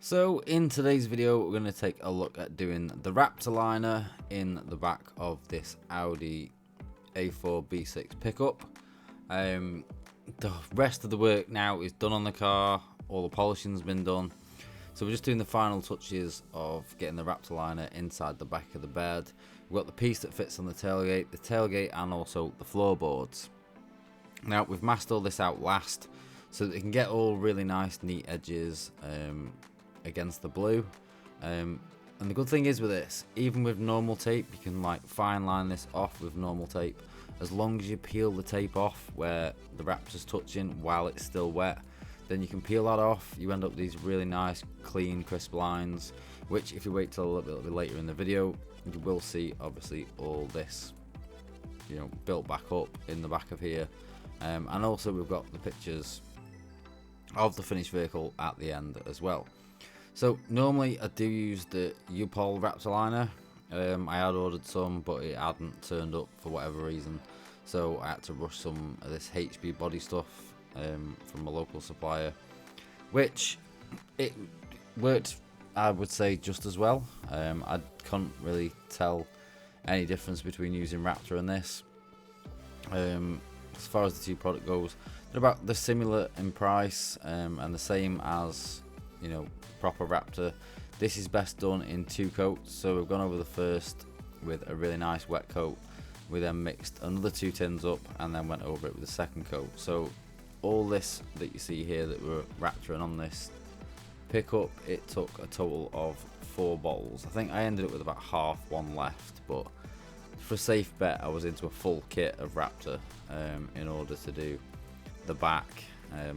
So in today's video we're going to take a look at doing the Raptor liner in the back of this Audi A4 B6 pickup. The rest of the work now is done on the car, all the polishing's been done, so we're just doing the final touches of getting the Raptor liner inside the back of the bed. We've got the piece that fits on the tailgate and also the floorboards. Now we've masked all this out last so that it can get all really nice neat edges against the blue, and the good thing is with this, even with normal tape, you can like fine line this off with normal tape. As long as you peel the tape off where the Raptor's touching while it's still wet, then you can peel that off. You end up with these really nice clean crisp lines, which if you wait till a little bit later in the video, you will see obviously all this, you know, built back up in the back of here. And also we've got the pictures of the finished vehicle at the end as well. So normally I do use the UTE Raptor liner. I had ordered some, but it hadn't turned up for whatever reason, so I had to rush some of this HB body stuff from a local supplier, which it worked, I would say, just as well. I couldn't really tell any difference between using Raptor and this. As far as the two product goes, they're about similar in price, and the same as, you know, proper Raptor. This is best done in two coats, so we've gone over the first with a really nice wet coat. We then mixed another 2 tins up and then went over it with the second coat. So all this that you see here that we're Raptoring on this pickup, it took a total of 4 bottles. I think I ended up with about half one left, but for a safe bet I was into a full kit of Raptor in order to do the back,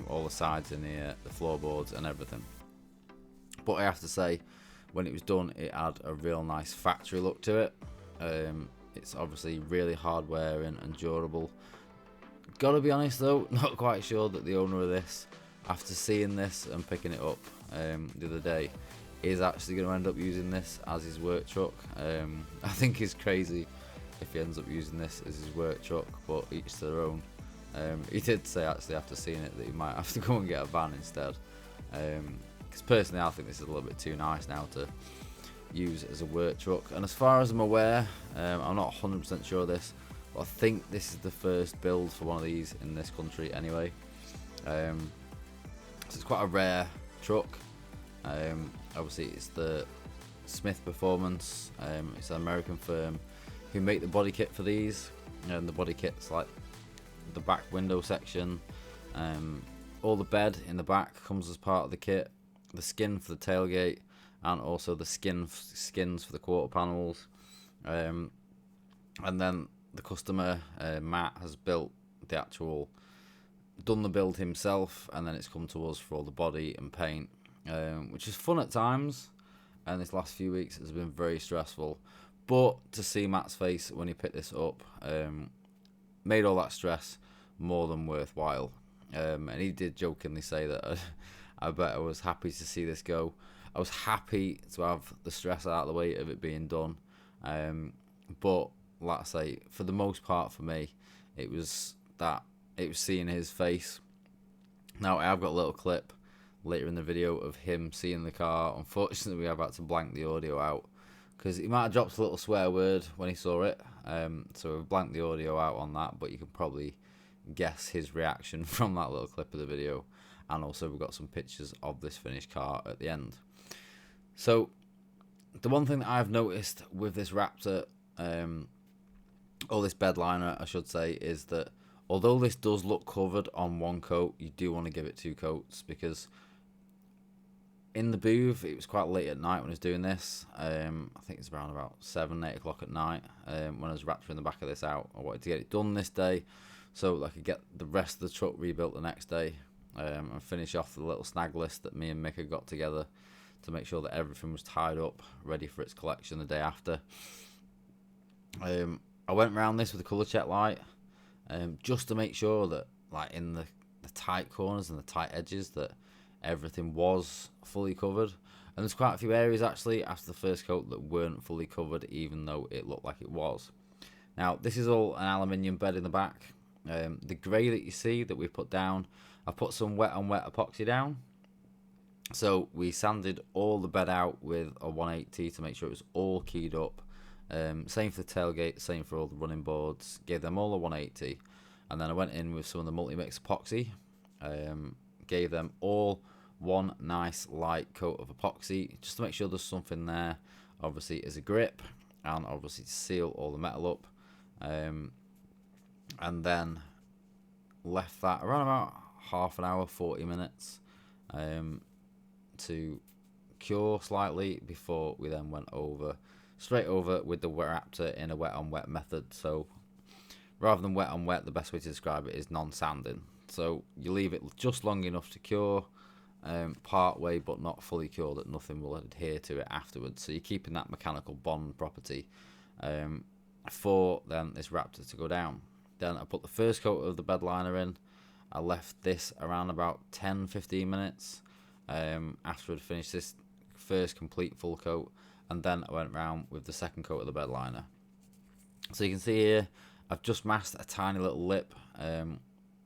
all the sides in here, the floorboards and everything. But I have to say, when it was done, it had a real nice factory look to it. It's obviously really hard wearing and durable. Gotta be honest though, not quite sure that the owner of this, after seeing this and picking it up the other day, is actually going to end up using this as his work truck. I think it's crazy if he ends up using this as his work truck, but each to their own. He did say actually after seeing it that he might have to go and get a van instead. Because personally I think this is a little bit too nice now to use as a work truck. And as far as I'm aware, I'm not 100% sure of this, but I think this is the first build for one of these in this country anyway. So it's quite a rare truck. Obviously it's the Smyth Performance. It's an American firm who make the body kit for these, and the body kit's like the back window section, all the bed in the back comes as part of the kit, the skin for the tailgate, and also the skins for the quarter panels. And then the customer, Matt, has built the done the build himself, and then it's come to us for all the body and paint, which is fun at times, and this last few weeks has been very stressful. But to see Matt's face when he picked this up made all that stress more than worthwhile. And he did jokingly say that I bet I was happy to see this go. I was happy to have the stress out of the way of it being done. But like I say, for the most part for me, it was seeing his face. Now I have got a little clip later in the video of him seeing the car. Unfortunately, we have had to blank the audio out because he might have dropped a little swear word when he saw it. So we've blanked the audio out on that, but you can probably guess his reaction from that little clip of the video. And also we've got some pictures of this finished car at the end. So the one thing that I've noticed with this Raptor, or this Bedliner I should say, is that although this does look covered on one coat, you do want to give it 2 coats, because in the booth it was quite late at night when I was doing this. I think it's around about 7-8 o'clock at night when I was Raptoring the back of this out. I wanted to get it done this day so I could get the rest of the truck rebuilt the next day, and finish off the little snag list that me and Mick had got together to make sure that everything was tied up, ready for its collection the day after. I went around this with a colour check light, just to make sure that, like, in the tight corners and the tight edges, that everything was fully covered. And there's quite a few areas actually after the first coat that weren't fully covered, even though it looked like it was. Now this is all an aluminium bed in the back. The grey that you see that we put down, I put some wet on wet epoxy down, So we sanded all the bed out with a 180 to make sure it was all keyed up. Same for the tailgate, same for all the running boards. Gave them all a 180, and then I went in with some of the multi-mix epoxy. Gave them all one nice light coat of epoxy just to make sure there's something there, obviously as a grip, and obviously to seal all the metal up. And then left that around about half an hour, 40 minutes to cure slightly before we then went straight over with the Raptor in a wet on wet method. So rather than wet on wet, the best way to describe it is non-sanding. So you leave it just long enough to cure, part way, but not fully cure, that nothing will adhere to it afterwards. So you're keeping that mechanical bond property for then this Raptor to go down. Then I put the first coat of the Bedliner in. I left this around about 10-15 minutes after I'd finished this first complete full coat, and then I went round with the second coat of the Bedliner. So you can see here I've just masked a tiny little lip,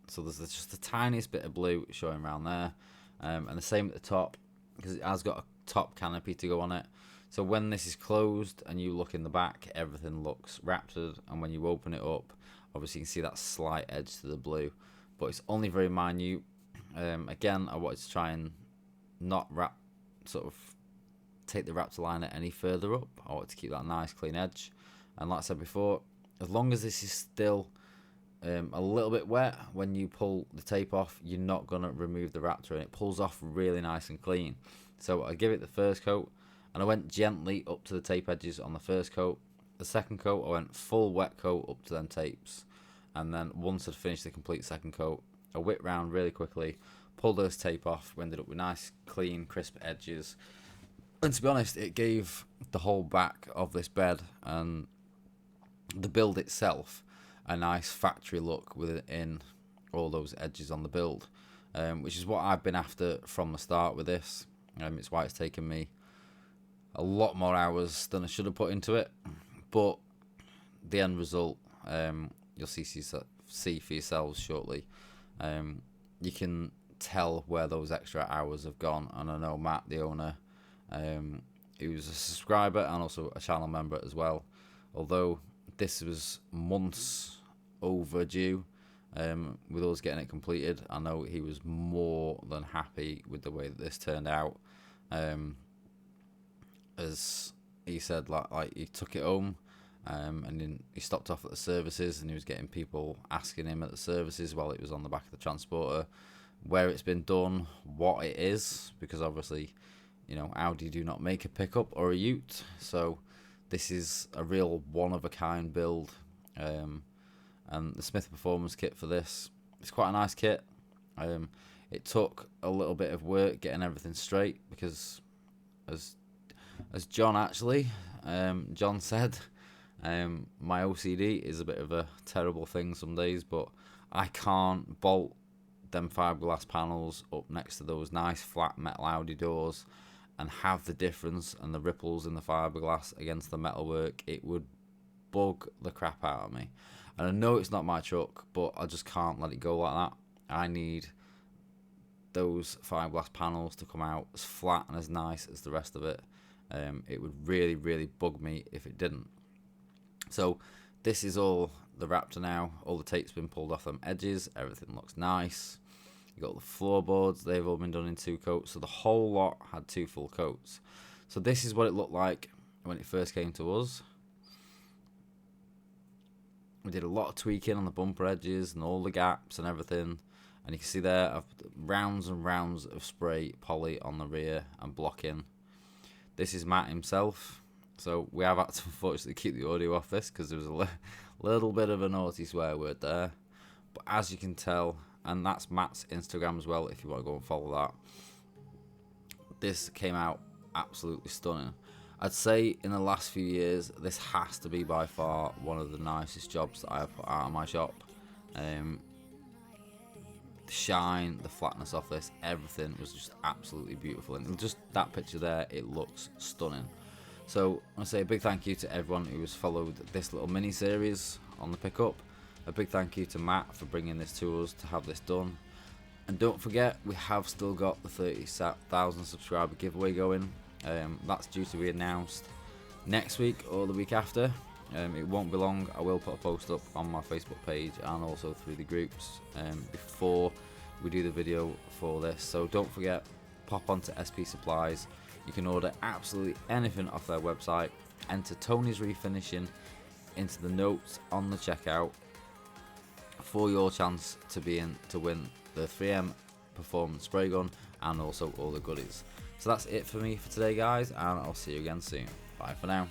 so there's just the tiniest bit of blue showing around there, and the same at the top, because it has got a top canopy to go on it. So when this is closed and you look in the back, everything looks Raptored, and when you open it up, obviously you can see that slight edge to the blue, but it's only very minute. Again, I wanted to try and not take the Raptor liner any further up. I want to keep that nice clean edge, and like I said before, as long as this is still a little bit wet, when you pull the tape off, you're not going to remove the Raptor, and it pulls off really nice and clean. So I give it the first coat, and I went gently up to the tape edges on the first coat. The second coat, I went full wet coat up to them tapes, and then once I'd finished the complete second coat, I whipped round really quickly, pulled those tape off, ended up with nice, clean, crisp edges. And to be honest, it gave the whole back of this bed and the build itself a nice factory look within all those edges on the build, which is what I've been after from the start with this. It's why it's taken me a lot more hours than I should have put into it, but the end result, you'll see for yourselves shortly. You can tell where those extra hours have gone, and I know Matt, the owner, he was a subscriber and also a channel member as well, although this was months overdue with us getting it completed. I know he was more than happy with the way that this turned out. As he said, like he took it home, and then he stopped off at the services, and he was getting people asking him at the services while it was on the back of the transporter where it's been done, what it is, because obviously, you know, Audi do not make a pickup or a Ute, so this is a real one-of-a-kind build. And the Smyth Performance kit for this, it's quite a nice kit. It took a little bit of work getting everything straight, because as John John said, my OCD is a bit of a terrible thing some days, but I can't bolt them fiberglass panels up next to those nice flat metal Audi doors and have the difference and the ripples in the fiberglass against the metalwork. It would bug the crap out of me. And I know it's not my truck, but I just can't let it go like that. I need those fiberglass panels to come out as flat and as nice as the rest of it. It would really, really bug me if it didn't. So this is all the Raptor now. All the tape's been pulled off them edges. Everything looks nice. You got the floorboards. They've all been done in 2 coats. So the whole lot had 2 full coats. So this is what it looked like when it first came to us. We did a lot of tweaking on the bumper edges and all the gaps and everything. And you can see there, I've put rounds and rounds of spray poly on the rear and blocking. This is Matt himself. So we have had to unfortunately keep the audio off this because there was a little bit of a naughty swear word there. But as you can tell, and that's Matt's Instagram as well if you want to go and follow that, this came out absolutely stunning. I'd say in the last few years, this has to be by far one of the nicest jobs that I have put out of my shop. The shine, the flatness of this, everything was just absolutely beautiful. And just that picture there, it looks stunning. So I want to say a big thank you to everyone who has followed this little mini series on the pickup. A big thank you to Matt for bringing this to us to have this done. And don't forget, we have still got the 30,000 subscriber giveaway going. That's due to be announced next week or the week after. It won't be long. I will put a post up on my Facebook page and also through the groups before we do the video for this. So don't forget, pop onto SP Supplies. You can order absolutely anything off their website. Enter Tony's Refinishing into the notes on the checkout for your chance to win the 3M Performance Spray Gun and also all the goodies. So that's it for me for today, guys, and I'll see you again soon. Bye for now.